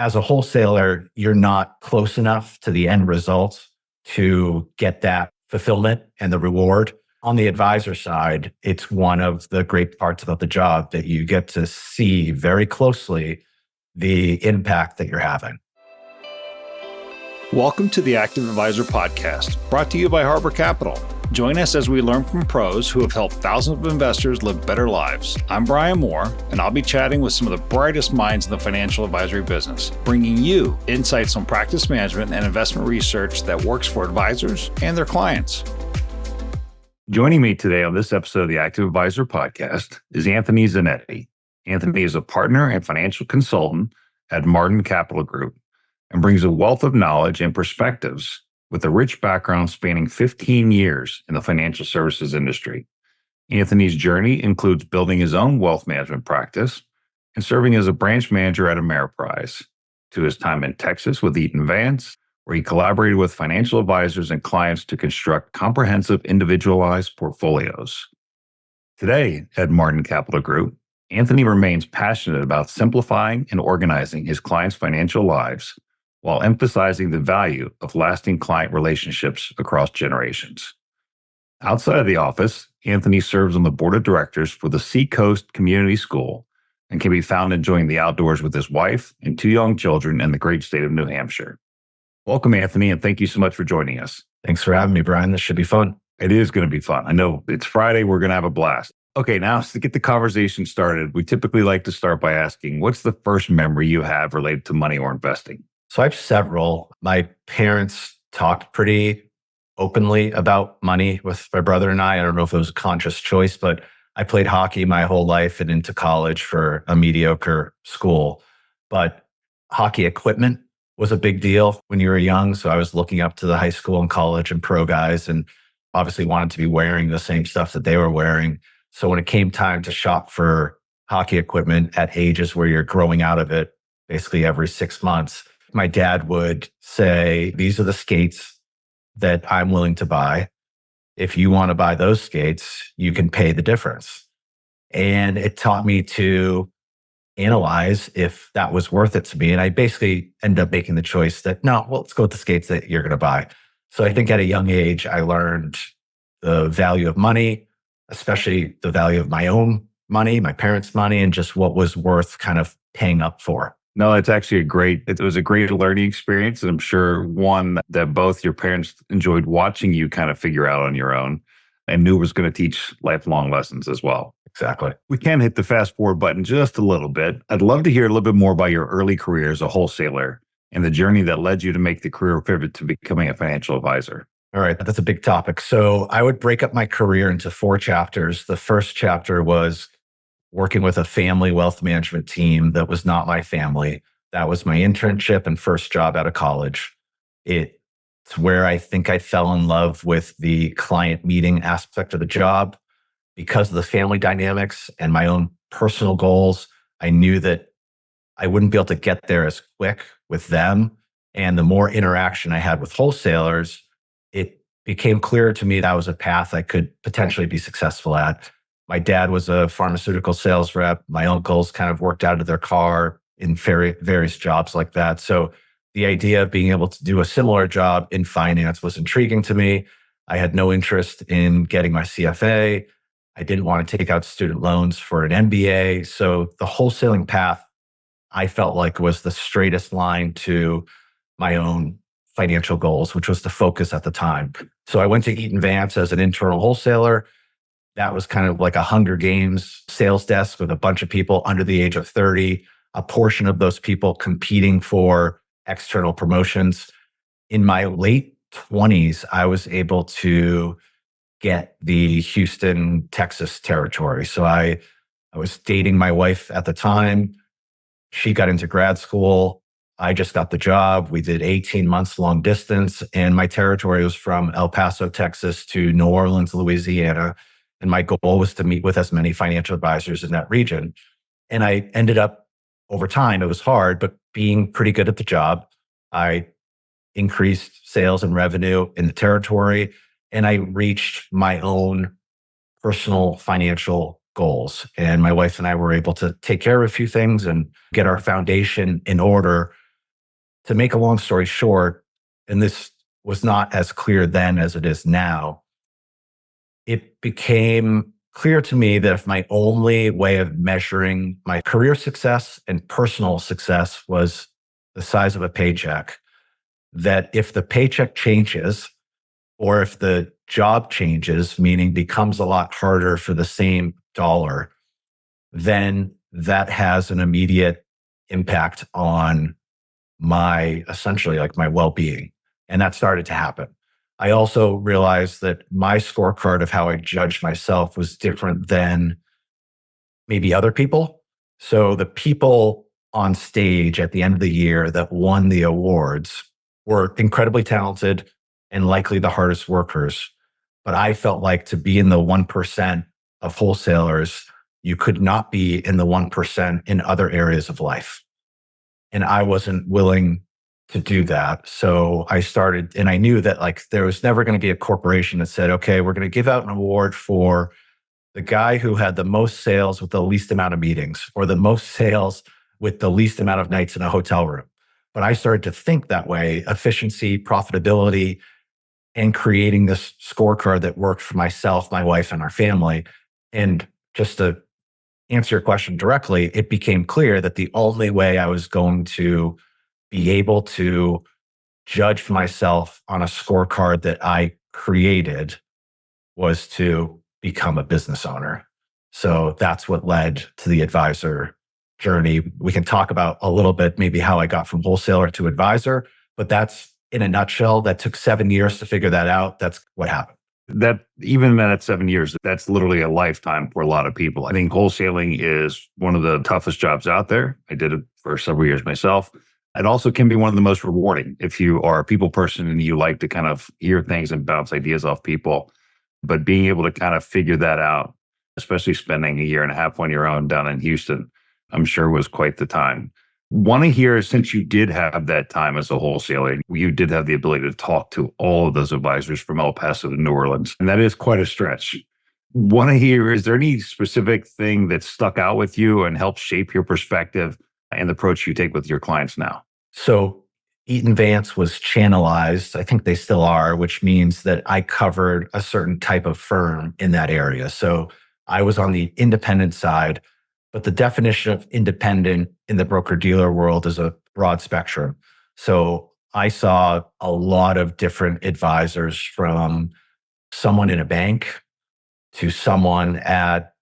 As a wholesaler, you're not close enough to the end result to get that fulfillment and the reward. On the advisor side, it's one of the great parts about the job that you get to see very closely the impact that you're having. Welcome to the Active Advisor Podcast, brought to you by Harbor Capital. Join us as we learn from pros who have helped thousands of investors live better lives. I'm Bryan Moore, and I'll be chatting with some of the brightest minds in the financial advisory business, bringing you insights on practice management and investment research that works for advisors and their clients. Joining me today on this episode of the Active Advisor Podcast is Anthony Zanetti. Anthony is a partner and financial consultant at Mardin Capital Group and brings a wealth of knowledge and perspectives with a rich background spanning 15 years in the financial services industry. Anthony's journey includes building his own wealth management practice and serving as a branch manager at Ameriprise, to his time in Texas with Eaton Vance, where he collaborated with financial advisors and clients to construct comprehensive individualized portfolios. Today at Mardin Capital Group, Anthony remains passionate about simplifying and organizing his clients' financial lives while emphasizing the value of lasting client relationships across generations. Outside of the office, Anthony serves on the board of directors for the Seacoast Community School and can be found enjoying the outdoors with his wife and two young children in the great state of New Hampshire. Welcome, Anthony, and thank you so much for joining us. Thanks for having me, Bryan. This should be fun. It is going to be fun. I know it's Friday. We're going to have a blast. Okay, now to get the conversation started, we typically like to start by asking, what's the first memory you have related to money or investing? So I have several. My parents talked pretty openly about money with my brother and I. I don't know if it was a conscious choice, but I played hockey my whole life and into college for a mediocre school. But hockey equipment was a big deal when you were young. So I was looking up to the high school and college and pro guys and obviously wanted to be wearing the same stuff that they were wearing. So when it came time to shop for hockey equipment at ages where you're growing out of it, basically every 6 months, my dad would say, these are the skates that I'm willing to buy. If you want to buy those skates, you can pay the difference. And it taught me to analyze if that was worth it to me. And I basically ended up making the choice that, no, well, let's go with the skates that you're going to buy. So I think at a young age, I learned the value of money, especially the value of my own money, my parents' money, and just what was worth kind of paying up for. No, it's actually it was a great learning experience. And I'm sure one that both your parents enjoyed watching you kind of figure out on your own and knew was going to teach lifelong lessons as well. Exactly. We can hit the fast forward button just a little bit. I'd love to hear a little bit more about your early career as a wholesaler and the journey that led you to make the career pivot to becoming a financial advisor. All right, that's a big topic. So I would break up my career into 4 chapters. The first chapter was working with a family wealth management team that was not my family. That was my internship and first job out of college. It's where I think I fell in love with the client meeting aspect of the job. Because of the family dynamics and my own personal goals, I knew that I wouldn't be able to get there as quick with them. And the more interaction I had with wholesalers, it became clearer to me that was a path I could potentially be successful at. My dad was a pharmaceutical sales rep. My uncles kind of worked out of their car in various jobs like that. So the idea of being able to do a similar job in finance was intriguing to me. I had no interest in getting my CFA. I didn't want to take out student loans for an MBA. So the wholesaling path, I felt like was the straightest line to my own financial goals, which was the focus at the time. So I went to Eaton Vance as an internal wholesaler. That was kind of like a Hunger Games sales desk with a bunch of people under the age of 30, a portion of those people competing for external promotions. In my late 20s, I was able to get the Houston, Texas territory. So I was dating my wife at the time. She got into grad school. I just got the job. We did 18 months long distance, and my territory was from El Paso, Texas to New Orleans, Louisiana. And my goal was to meet with as many financial advisors in that region. And I ended up, over time, it was hard, but being pretty good at the job. I increased sales and revenue in the territory, and I reached my own personal financial goals. And my wife and I were able to take care of a few things and get our foundation in order to make a long story short, and this was not as clear then as it is now, it became clear to me that if my only way of measuring my career success and personal success was the size of a paycheck, that if the paycheck changes or if the job changes, meaning becomes a lot harder for the same dollar, then that has an immediate impact on my essentially like my well-being. And that started to happen. I also realized that my scorecard of how I judged myself was different than maybe other people. So the people on stage at the end of the year that won the awards were incredibly talented and likely the hardest workers. But I felt like to be in the 1% of wholesalers, you could not be in the 1% in other areas of life. And I wasn't willing to do that. So I started, and I knew that like there was never going to be a corporation that said, okay, we're going to give out an award for the guy who had the most sales with the least amount of meetings or the most sales with the least amount of nights in a hotel room. But I started to think that way, efficiency, profitability, and creating this scorecard that worked for myself, my wife, and our family. And just to answer your question directly, it became clear that the only way I was going to be able to judge myself on a scorecard that I created was to become a business owner. So that's what led to the advisor journey. We can talk about a little bit maybe how I got from wholesaler to advisor, but that's in a nutshell. That took 7 years to figure that out. That's what happened. That even at 7 years, that's literally a lifetime for a lot of people. I think wholesaling is one of the toughest jobs out there. I did it for several years myself. It also can be one of the most rewarding if you are a people person and you like to kind of hear things and bounce ideas off people. But being able to kind of figure that out, especially spending a year and a half on your own down in Houston, I'm sure was quite the time. Want to hear, since you did have that time as a wholesaler, you did have the ability to talk to all of those advisors from El Paso to New Orleans, and that is quite a stretch. Want to hear, is there any specific thing that stuck out with you and helped shape your perspective and the approach you take with your clients now? So Eaton Vance was channelized. I think they still are, which means that I covered a certain type of firm in that area. So I was on the independent side, but the definition of independent in the broker-dealer world is a broad spectrum. So I saw a lot of different advisors, from someone in a bank to someone at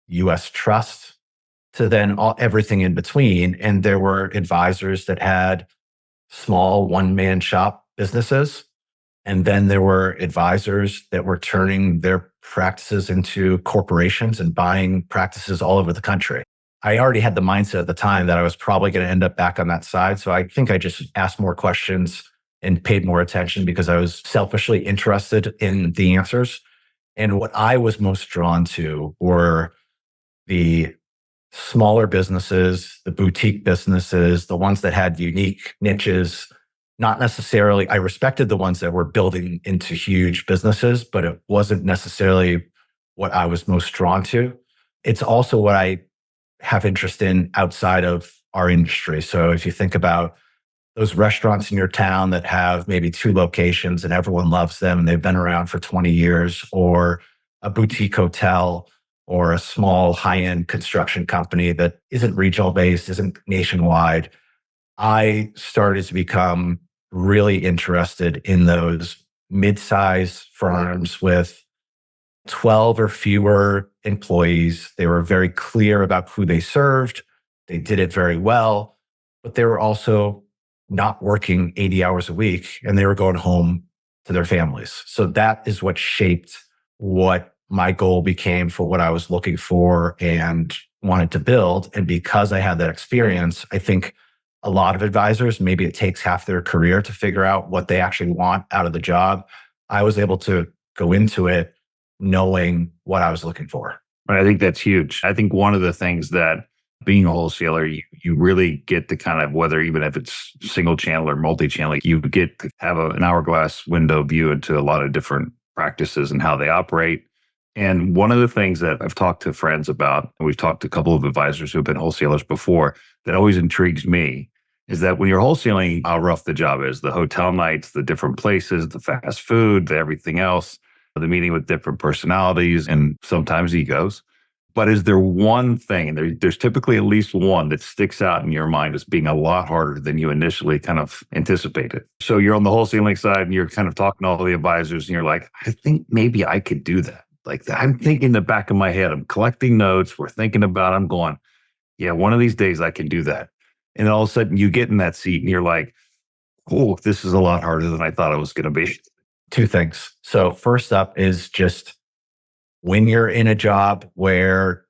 US Trust to then everything in between. And there were advisors that had small one-man shop businesses. And then there were advisors that were turning their practices into corporations and buying practices all over the country. I already had the mindset at the time that I was probably going to end up back on that side. So I think I just asked more questions and paid more attention because I was selfishly interested in the answers. And what I was most drawn to were the smaller businesses, the boutique businesses, the ones that had unique niches. Not necessarily, I respected the ones that were building into huge businesses, but it wasn't necessarily what I was most drawn to. It's also what I have interest in outside of our industry. So if you think about those restaurants in your town that have maybe 2 locations and everyone loves them and they've been around for 20 years, or a boutique hotel, or a small high-end construction company that isn't regional based, isn't nationwide, I started to become really interested in those mid-size firms with 12 or fewer employees. They were very clear about who they served. They did it very well, but they were also not working 80 hours a week and they were going home to their families. So that is what shaped what my goal became for what I was looking for and wanted to build. And because I had that experience, I think a lot of advisors, maybe it takes half their career to figure out what they actually want out of the job. I was able to go into it knowing what I was looking for. I think that's huge. I think one of the things that being a wholesaler, you really get to kind of, whether even if it's single channel or multi-channel, you get to have an hourglass window view into a lot of different practices and how they operate. And one of the things that I've talked to friends about, and we've talked to a couple of advisors who have been wholesalers before, that always intrigues me is that when you're wholesaling, how rough the job is, the hotel nights, the different places, the fast food, the everything else, the meeting with different personalities and sometimes egos. But is there one thing, and there's typically at least one that sticks out in your mind as being a lot harder than you initially kind of anticipated? So you're on the wholesaling side and you're kind of talking to all the advisors and you're like, I think maybe I could do that. Like I'm thinking in the back of my head, I'm collecting notes, we're thinking about it, I'm going, yeah, one of these days I can do that. And then all of a sudden you get in that seat and you're like, oh, this is a lot harder than I thought it was going to be. Two things. So first up is just when you're in a job where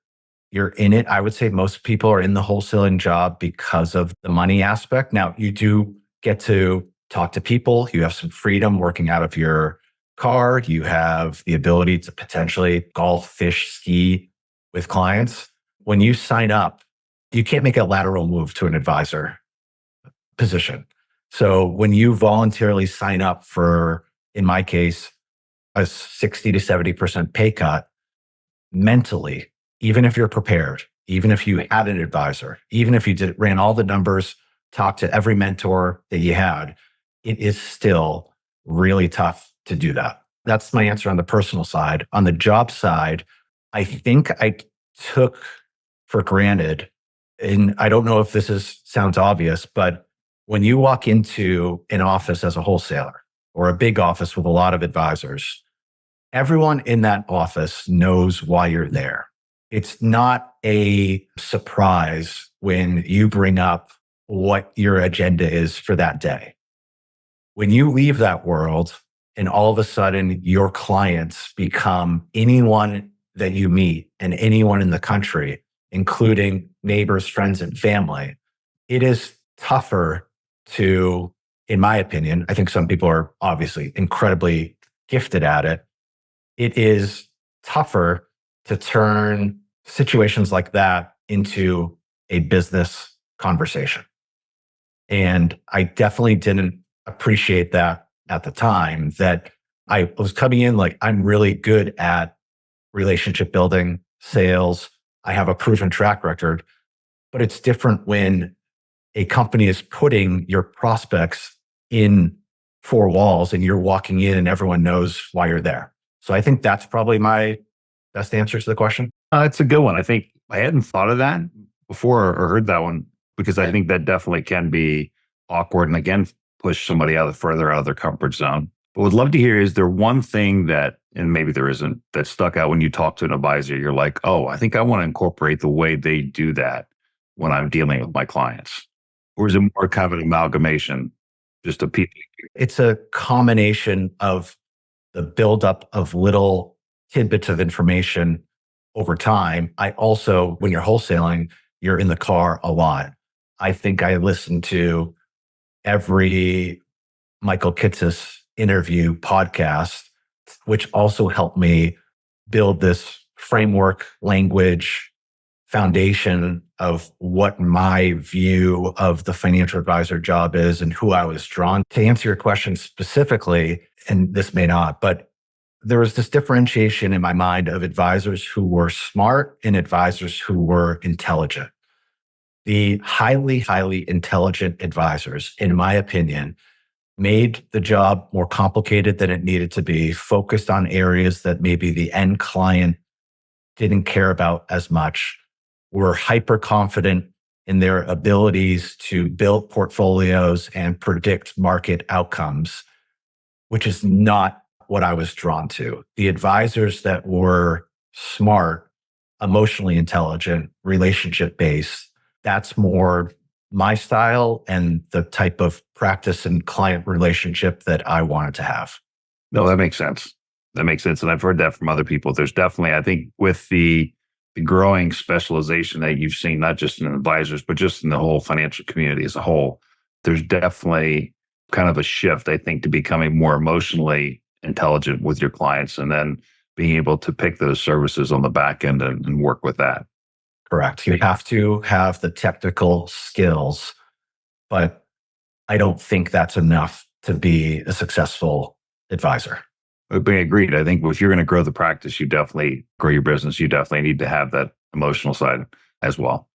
you're in it, I would say most people are in the wholesaling job because of the money aspect. Now, you do get to talk to people. You have some freedom working out of your car. You have the ability to potentially golf, fish, ski with clients. When you sign up, you can't make a lateral move to an advisor position. So when you voluntarily sign up for, in my case, a 60 to 70% pay cut, mentally, even if you're prepared, even if you had an advisor, even if you ran all the numbers, talked to every mentor that you had, it is still really tough to do that. That's my answer on the personal side. On the job side, I think I took for granted, and I don't know if this sounds obvious, but when you walk into an office as a wholesaler or a big office with a lot of advisors, everyone in that office knows why you're there. It's not a surprise when you bring up what your agenda is for that day. When you leave that world and all of a sudden your clients become anyone that you meet and anyone in the country, including neighbors, friends, and family, it is tougher to, in my opinion, I think some people are obviously incredibly gifted at it. It is tougher to turn situations like that into a business conversation. And I definitely didn't appreciate that at the time, that I was coming in like, I'm really good at relationship building, sales. I have a proven track record, but it's different when a company is putting your prospects in four walls and you're walking in and everyone knows why you're there. So I think that's probably my best answer to the question. It's a good one. I think I hadn't thought of that before or heard that one, because I think that definitely can be awkward and again, push somebody further out of their comfort zone. But would love to hear, is there one thing that, and maybe there isn't, that stuck out when you talk to an advisor? You're like, oh, I think I want to incorporate the way they do that when I'm dealing with my clients. Or is it more kind of an amalgamation, just a people? It's a combination of the buildup of little tidbits of information over time. I also, when you're wholesaling, you're in the car a lot. I think I listened to every Michael Kitces interview podcast, which also helped me build this framework, language, foundation of what my view of the financial advisor job is and who I was drawn to. Answer your question specifically, and this may not, but there was this differentiation in my mind of advisors who were smart and advisors who were intelligent. The highly, highly intelligent advisors, in my opinion, made the job more complicated than it needed to be, focused on areas that maybe the end client didn't care about as much, were hyper confident in their abilities to build portfolios and predict market outcomes, which is not what I was drawn to. The advisors that were smart, emotionally intelligent, relationship based, that's more my style and the type of practice and client relationship that I wanted to have. No, that makes sense. That makes sense. And I've heard that from other people. There's definitely, I think, with the growing specialization that you've seen, not just in advisors, but just in the whole financial community as a whole, there's definitely kind of a shift, I think, to becoming more emotionally intelligent with your clients and then being able to pick those services on the back end and work with that. Correct. You have to have the technical skills, but I don't think that's enough to be a successful advisor. But agreed. I think if you're going to grow the practice, you definitely grow your business. You definitely need to have that emotional side as well.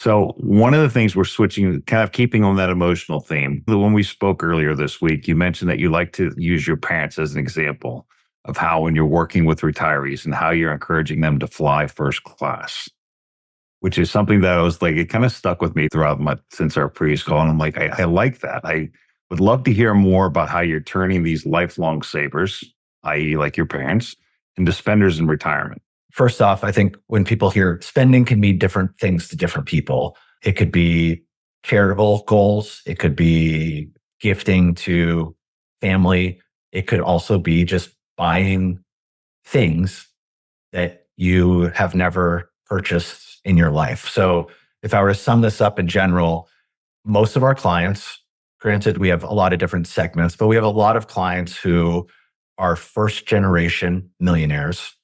So one of the things we're switching, kind of keeping on that emotional theme, when we spoke earlier this week, you mentioned that you like to use your parents as an example of how when you're working with retirees and how you're encouraging them to fly first class, which is something that I was like, it kind of stuck with me throughout since our previous call. And I'm like, I like that. I would love to hear more about how you're turning these lifelong savers, i.e. like your parents, into spenders in retirement. First off, I think when people hear spending can mean different things to different people. It could be charitable goals. It could be gifting to family. It could also be just buying things that you have never purchased in your life. So if I were to sum this up in general, most of our clients, granted, we have a lot of different segments, but we have a lot of clients who are first generation millionaires.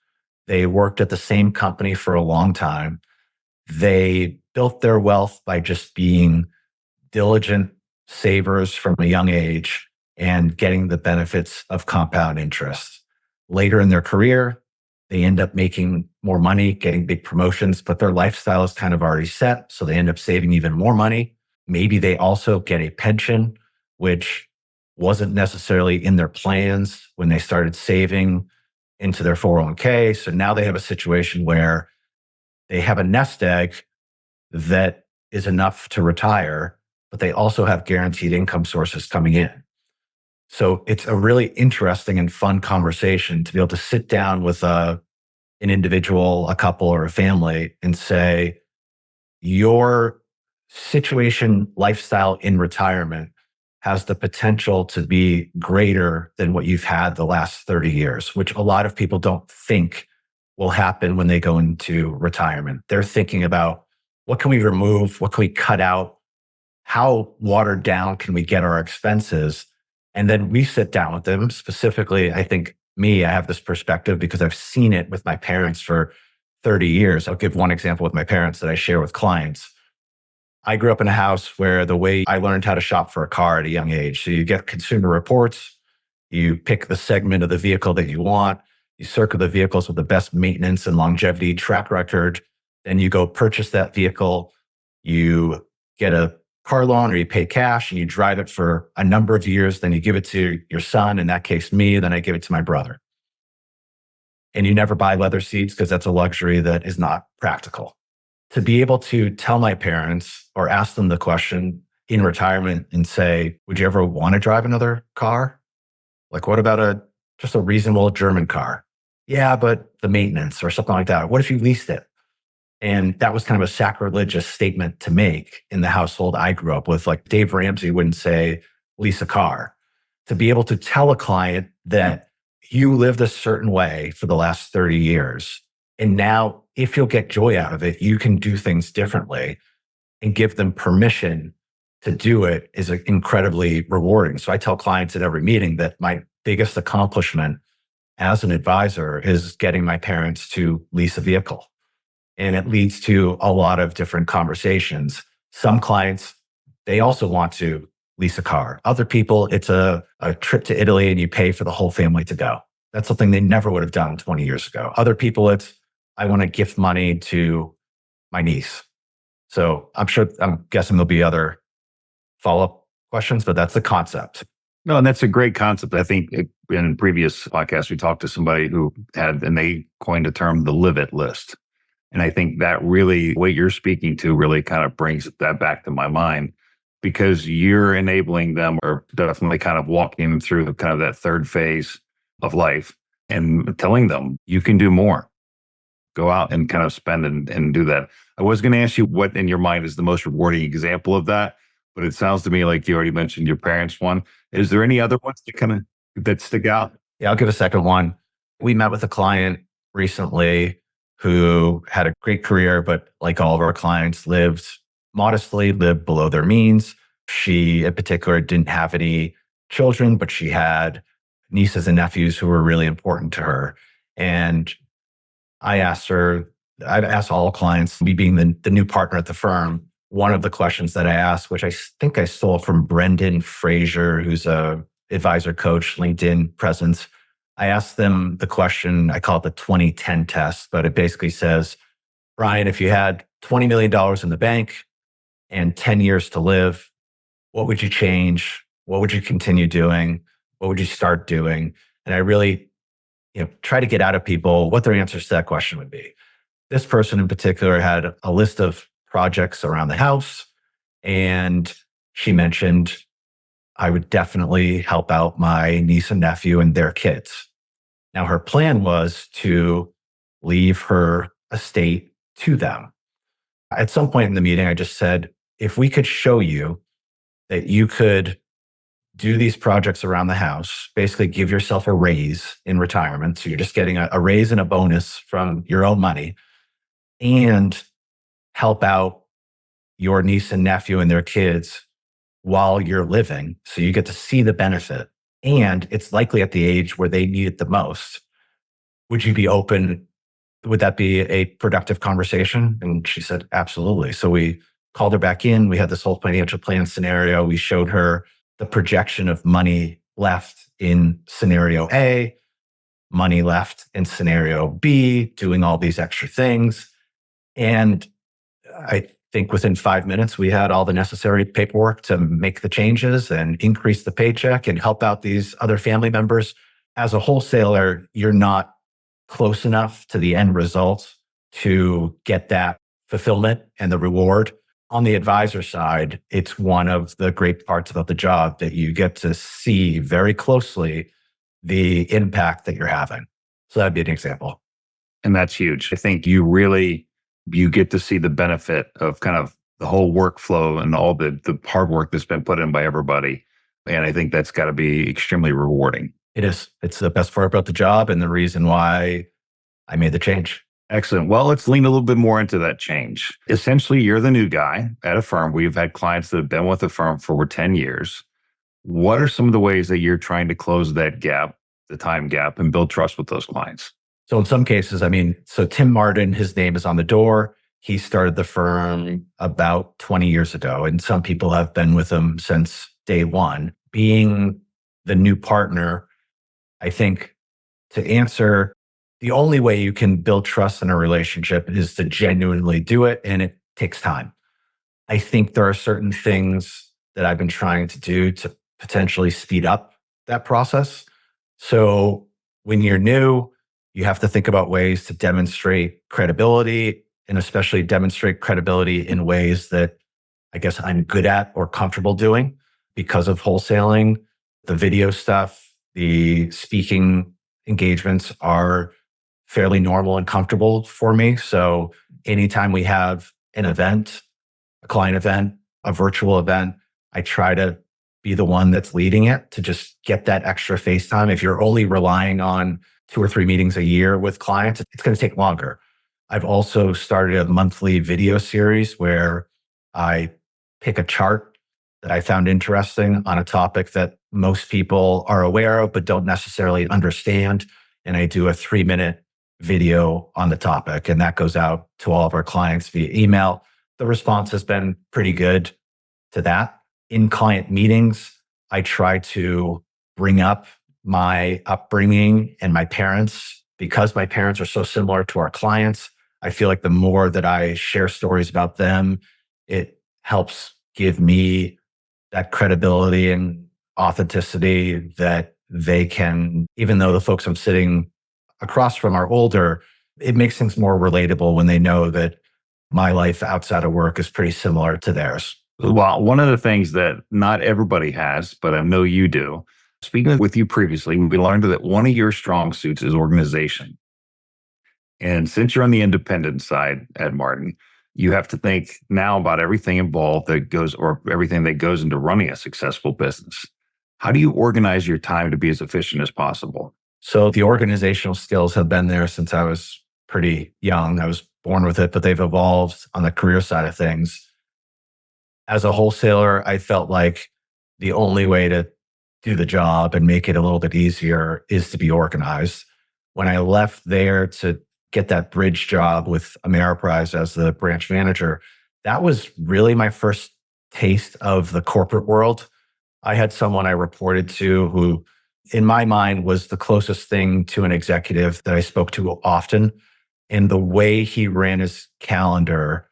They worked at the same company for a long time. They built their wealth by just being diligent savers from a young age and getting the benefits of compound interest. Later in their career, they end up making more money, getting big promotions, but their lifestyle is kind of already set. So they end up saving even more money. Maybe they also get a pension, which wasn't necessarily in their plans when they started saving into their 401k. So now they have a situation where they have a nest egg that is enough to retire, but they also have guaranteed income sources coming in. So it's a really interesting and fun conversation to be able to sit down with an individual, a couple, or a family and say, your situation, lifestyle in retirement has the potential to be greater than what you've had the last 30 years, which a lot of people don't think will happen when they go into retirement. They're thinking about what can we remove? What can we cut out? How watered down can we get our expenses? And then we sit down with them. Specifically, I think I have this perspective because I've seen it with my parents for 30 years. I'll give one example with my parents that I share with clients. I grew up in a house where the way I learned how to shop for a car at a young age. So you get consumer reports, you pick the segment of the vehicle that you want, you circle the vehicles with the best maintenance and longevity track record, then you go purchase that vehicle, you get a car loan or you pay cash and you drive it for a number of years, then you give it to your son, in that case me, then I give it to my brother. And you never buy leather seats because that's a luxury that is not practical. To be able to tell my parents or ask them the question in retirement and say, would you ever want to drive another car? Like, what about just a reasonable German car? Yeah, but the maintenance or something like that. What if you leased it? And that was kind of a sacrilegious statement to make in the household I grew up with. Like Dave Ramsey wouldn't say, lease a car. To be able to tell a client that you lived a certain way for the last 30 years, and now if you'll get joy out of it, you can do things differently and give them permission to do it is incredibly rewarding. So I tell clients at every meeting that my biggest accomplishment as an advisor is getting my parents to lease a vehicle. And it leads to a lot of different conversations. Some clients, they also want to lease a car. Other people, it's a trip to Italy and you pay for the whole family to go. That's something they never would have done 20 years ago. Other people, it's, I want to gift money to my niece. So I'm guessing there'll be other follow-up questions, but that's the concept. No, and that's a great concept. I think in previous podcasts, we talked to somebody who and they coined a term, the live it list. And I think that really, what you're speaking to really kind of brings that back to my mind, because you're enabling them or definitely kind of walking them through kind of that third phase of life and telling them you can do more. Go out and kind of spend and do that. I was going to ask you what in your mind is the most rewarding example of that, but it sounds to me like you already mentioned your parents' one. Is there any other ones that stick out? Yeah, I'll give a second one. We met with a client recently who had a great career, but like all of our clients, lived modestly, lived below their means. She in particular didn't have any children, but she had nieces and nephews who were really important to her. And I've asked all clients, me being the new partner at the firm, one of the questions that I asked, which I think I stole from Brendan Fraser, who's a advisor coach, LinkedIn presence. I asked them the question, I call it the 2010 test, but it basically says, Bryan, if you had $20 million in the bank, and 10 years to live, what would you change? What would you continue doing? What would you start doing? And I really, try to get out of people what their answers to that question would be. This person in particular had a list of projects around the house, and she mentioned, I would definitely help out my niece and nephew and their kids. Now, her plan was to leave her estate to them. At some point in the meeting, I just said, if we could show you that you could do these projects around the house, basically give yourself a raise in retirement. So you're just getting a raise and a bonus from your own money, and help out your niece and nephew and their kids while you're living. So you get to see the benefit. And it's likely at the age where they need it the most. Would you be open? Would that be a productive conversation? And she said, absolutely. So we called her back in. We had this whole financial plan scenario. We showed her the projection of money left in scenario A, money left in scenario B, doing all these extra things. And I think within 5 minutes, we had all the necessary paperwork to make the changes and increase the paycheck and help out these other family members. As a wholesaler, you're not close enough to the end result to get that fulfillment and the reward. On the advisor side, it's one of the great parts about the job that you get to see very closely the impact that you're having. So that'd be an example. And that's huge. I think you get to see the benefit of kind of the whole workflow and all the hard work that's been put in by everybody. And I think that's got to be extremely rewarding. It is. It's the best part about the job and the reason why I made the change. Excellent. Well, let's lean a little bit more into that change. Essentially, you're the new guy at a firm. We've had clients that have been with the firm for over 10 years. What are some of the ways that you're trying to close that gap, the time gap, and build trust with those clients? So in some cases, so Tim Mardin, his name is on the door. He started the firm about 20 years ago, and some people have been with him since day one. Being the new partner, I think to answer, the only way you can build trust in a relationship is to genuinely do it, and it takes time. I think there are certain things that I've been trying to do to potentially speed up that process. So when you're new, you have to think about ways to demonstrate credibility, and especially demonstrate credibility in ways that I guess I'm good at or comfortable doing because of wholesaling. The video stuff, the speaking engagements are fairly normal and comfortable for me. So anytime we have an event, a client event, a virtual event, I try to be the one that's leading it to just get that extra face time. If you're only relying on 2 or 3 meetings a year with clients, it's going to take longer. I've also started a monthly video series where I pick a chart that I found interesting on a topic that most people are aware of but don't necessarily understand. And I do a 3-minute video on the topic, and that goes out to all of our clients via email. The response has been pretty good to that. In client meetings, I try to bring up my upbringing and my parents. Because my parents are so similar to our clients, I feel like the more that I share stories about them, it helps give me that credibility and authenticity that they can, even though the folks I'm sitting across from are older, it makes things more relatable when they know that my life outside of work is pretty similar to theirs. Well, one of the things that not everybody has, but I know you do, speaking with you previously, we learned that one of your strong suits is organization. And since you're on the independent side at Mardin, you have to think now about everything involved that goes, or everything that goes into running a successful business. How do you organize your time to be as efficient as possible? So the organizational skills have been there since I was pretty young. I was born with it, but they've evolved on the career side of things. As a wholesaler, I felt like the only way to do the job and make it a little bit easier is to be organized. When I left there to get that bridge job with Ameriprise as the branch manager, that was really my first taste of the corporate world. I had someone I reported to who, in my mind, was the closest thing to an executive that I spoke to often. And the way he ran his calendar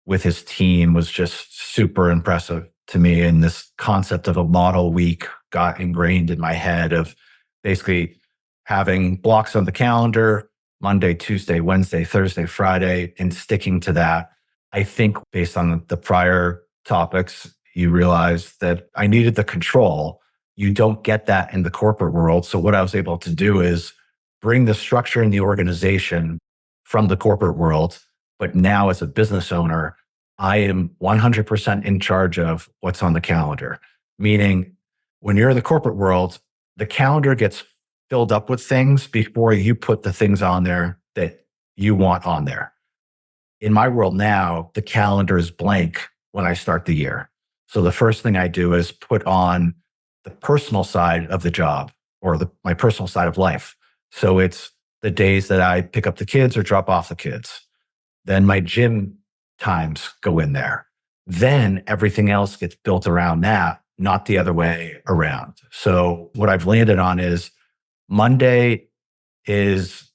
with his team was just super impressive to me. And this concept of a model week got ingrained in my head of basically having blocks on the calendar, Monday, Tuesday, Wednesday, Thursday, Friday, and sticking to that. I think based on the prior topics, you realize that I needed the control. You don't get that in the corporate world. So what I was able to do is bring the structure in the organization from the corporate world. But now as a business owner, I am 100% in charge of what's on the calendar. Meaning when you're in the corporate world, the calendar gets filled up with things before you put the things on there that you want on there. In my world now, the calendar is blank when I start the year. So the first thing I do is put on the personal side of the job or my personal side of life. So it's the days that I pick up the kids or drop off the kids. Then my gym times go in there. Then everything else gets built around that, not the other way around. So what I've landed on is Monday is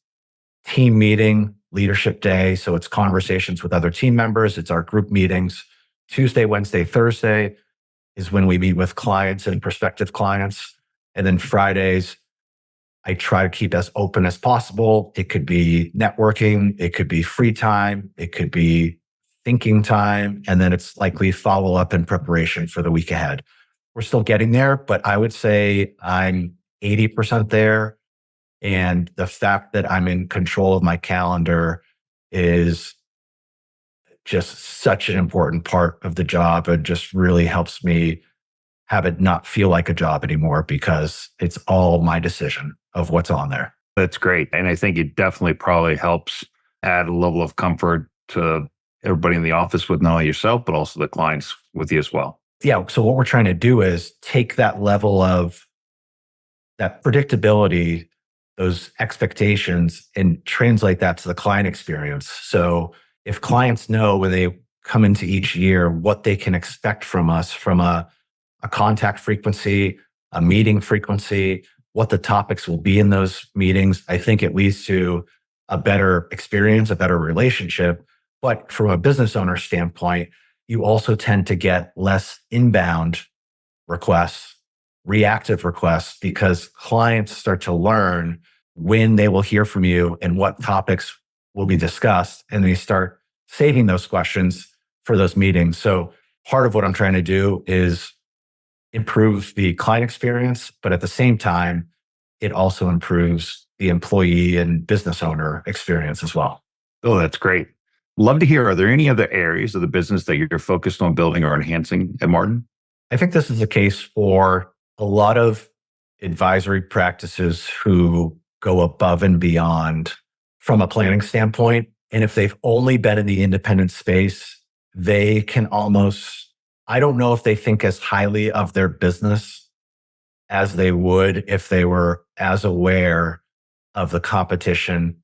team meeting, leadership day. So it's conversations with other team members. It's our group meetings. Tuesday, Wednesday, Thursday is when we meet with clients and prospective clients. And then Fridays, I try to keep as open as possible. It could be networking. It could be free time. It could be thinking time. And then it's likely follow up and preparation for the week ahead. We're still getting there, but I would say I'm 80% there. And the fact that I'm in control of my calendar is just such an important part of the job and just really helps me have it not feel like a job anymore because it's all my decision of what's on there. That's great. And I think it definitely probably helps add a level of comfort to everybody in the office with not only yourself, but also the clients with you as well. Yeah. So what we're trying to do is take that level of that predictability, those expectations, and translate that to the client experience. So if clients know when they come into each year what they can expect from us from a contact frequency, a meeting frequency, what the topics will be in those meetings, I think it leads to a better experience, a better relationship. But from a business owner standpoint, you also tend to get less inbound requests, reactive requests, because clients start to learn when they will hear from you and what topics will be discussed. And they start saving those questions for those meetings. So part of what I'm trying to do is improve the client experience, but at the same time, it also improves the employee and business owner experience as well. Oh, that's great. Love to hear, are there any other areas of the business that you're focused on building or enhancing at Mardin? I think this is the case for a lot of advisory practices who go above and beyond from a planning standpoint. And if they've only been in the independent space, they can almost, I don't know if they think as highly of their business as they would if they were as aware of the competition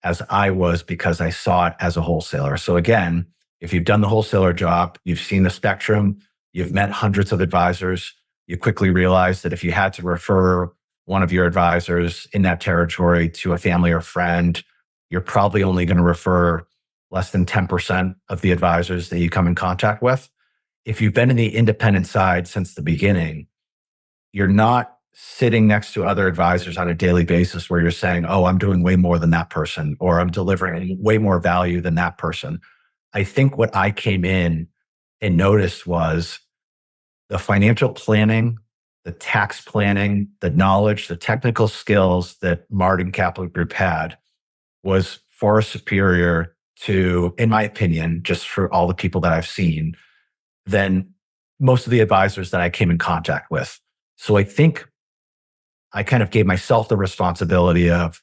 as I was because I saw it as a wholesaler. So again, if you've done the wholesaler job, you've seen the spectrum, you've met hundreds of advisors, you quickly realize that if you had to refer one of your advisors in that territory to a family or friend, you're probably only going to refer less than 10% of the advisors that you come in contact with. If you've been in the independent side since the beginning, you're not sitting next to other advisors on a daily basis where you're saying, oh, I'm doing way more than that person, or I'm delivering way more value than that person. I think what I came in and noticed was the financial planning, the tax planning, the knowledge, the technical skills that Mardin Capital Group had was far superior to, in my opinion, just for all the people that I've seen, than most of the advisors that I came in contact with. So I think I kind of gave myself the responsibility of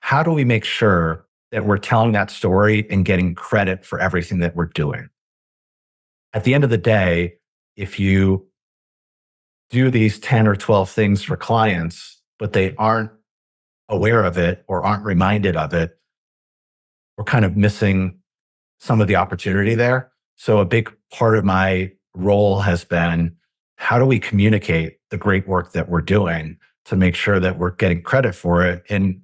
how do we make sure that we're telling that story and getting credit for everything that we're doing? At the end of the day, if you do these 10 or 12 things for clients, but they aren't aware of it or aren't reminded of it, we're kind of missing some of the opportunity there. So a big part of my role has been, how do we communicate the great work that we're doing to make sure that we're getting credit for it and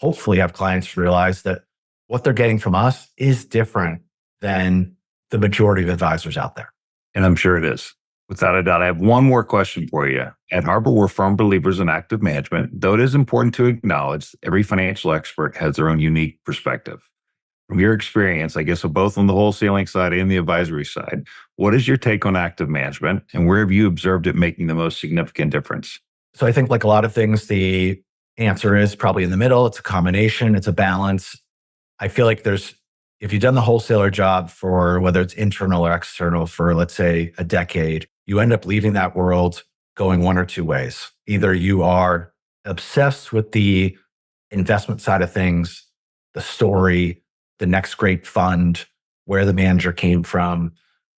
hopefully have clients realize that what they're getting from us is different than the majority of advisors out there. And I'm sure it is. Without a doubt. I have one more question for you. At Harbor, we're firm believers in active management, though it is important to acknowledge every financial expert has their own unique perspective. From your experience, I guess, of both on the wholesaling side and the advisory side, what is your take on active management, and where have you observed it making the most significant difference? So I think, like a lot of things, the answer is probably in the middle. It's a combination. It's a balance. I feel like if you've done the wholesaler job for whether it's internal or external for, let's say, a decade, you end up leaving that world going one or two ways. Either you are obsessed with the investment side of things, the story, the next great fund, where the manager came from,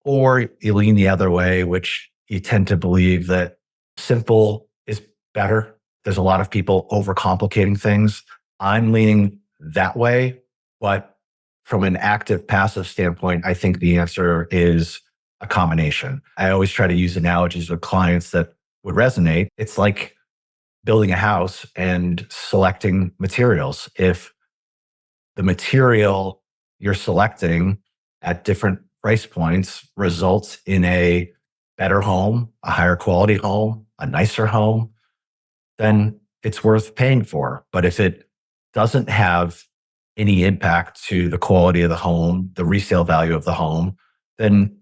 or you lean the other way, which you tend to believe that simple is better. There's a lot of people overcomplicating things. I'm leaning that way, but from an active passive standpoint, I think the answer is a combination. I always try to use analogies with clients that would resonate. It's like building a house and selecting materials. If the material you're selecting at different price points results in a better home, a higher quality home, a nicer home, then it's worth paying for. But if it doesn't have any impact to the quality of the home, the resale value of the home, then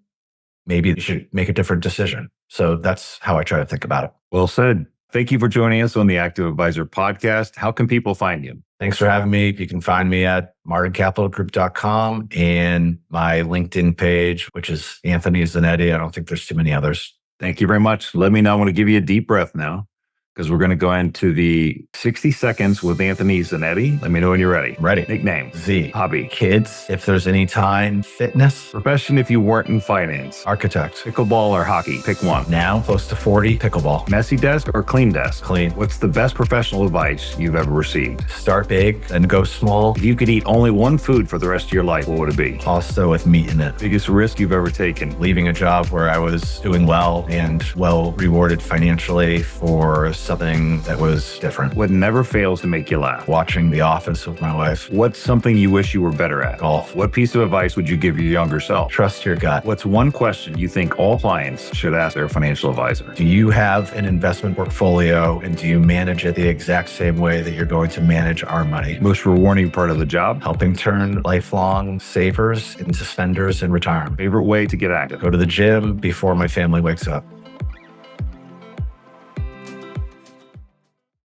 maybe you should make a different decision. So that's how I try to think about it. Well said. Thank you for joining us on the Active Advisor podcast. How can people find you? Thanks for having me. You can find me at mardincapitalgroup.com and my LinkedIn page, which is Anthony Zanetti. I don't think there's too many others. Thank you very much. Let me know. I want to give you a deep breath now, because we're going to go into the 60 seconds with Anthony Zanetti. Let me know when you're ready. Ready. Nickname. Z. Hobby. Kids, if there's any time. Fitness. Profession if you weren't in finance. Architect. Pickleball or hockey. Pick one. Now, close to 40, pickleball. Messy desk or clean desk? Clean. What's the best professional advice you've ever received? Start big and go small. If you could eat only one food for the rest of your life, what would it be? Pasta with meat in it. Biggest risk you've ever taken? Leaving a job where I was doing well and well rewarded financially for something that was different. What never fails to make you laugh? Watching The Office with my wife. What's something you wish you were better at? Golf. What piece of advice would you give your younger self? Trust your gut. What's one question you think all clients should ask their financial advisor? Do you have an investment portfolio, and do you manage it the exact same way that you're going to manage our money? Most rewarding part of the job? Helping turn lifelong savers into spenders in retirement. Favorite way to get active? Go to the gym before my family wakes up.